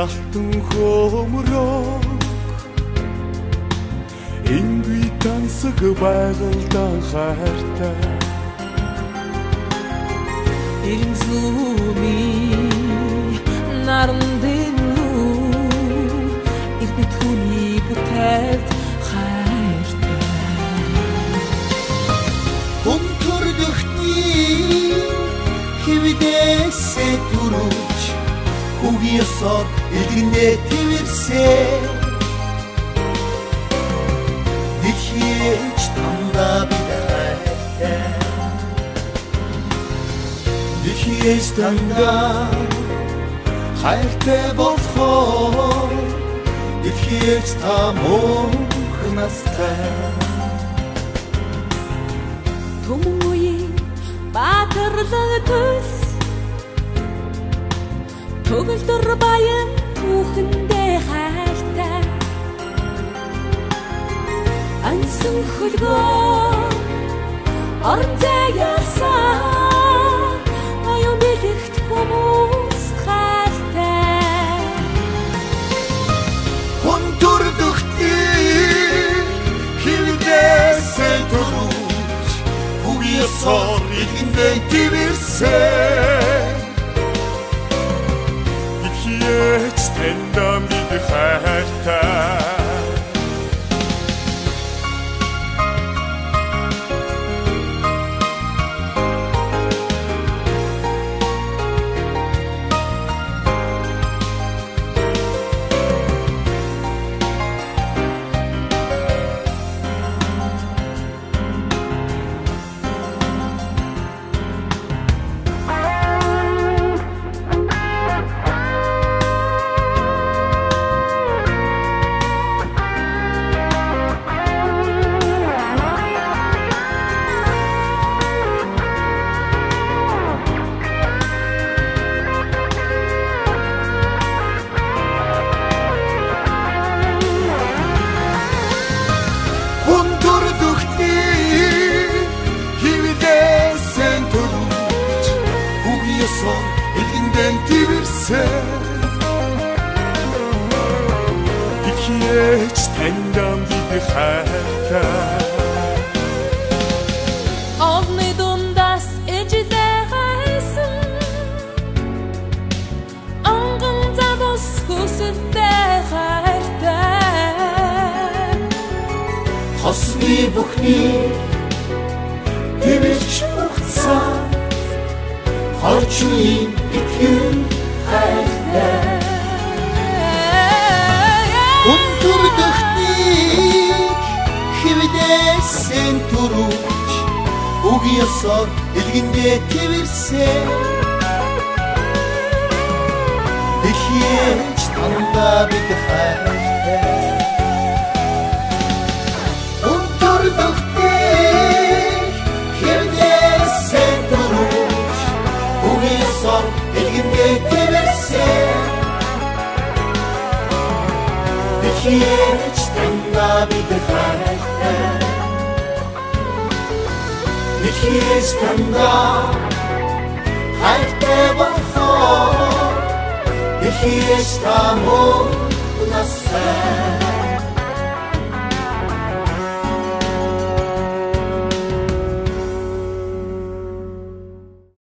алтан хөмрөө энгүй тансаг байгальтай хайртай Ирэнзүүний наран дэнүү Ирбит хүний бүтээлд хайртай Хүн төрдөхний хэвдээсээ түрүүч Хүүгийсоор илгэндээ твэрсээ Дихээч тандаа бид хайртай Дихээч тандаа хайртай болохоор Дихээч та мөнх настай Түмэн үеийн баатарлаг төс Төгөлдөр баян түүхэндээ хайртай Ансан хөлгөө орон заяасан Оюун бэлэгт хүмүүс хайртай Хүн төрдөхний хэвдээсээ түрүүч Хүүгийсоор илгэндээ твэрсээ Дихээч таньдаа бид хайртай Дихээч таньдаа бид хайртай Олны дундаас ээжлээ хайсан Онгон завус хүсэлтэй хайртай Хосны бүхний твэрч угцаа Хорчуийн итгэл хайртай Хүн төрдөхний хэвдээсээ түрүүч Хүүгийсоор илгэндээ твэрсээ Дихээч тандаа бид хайртай Хүн төрдөхний хэвдээсээ түрүүч Хүүгийсоор илгэндээ твэрсээ Дихээч тандаа бид хайртай Дихээч тандаа хайртай болохоор Дихээч та мөнх настай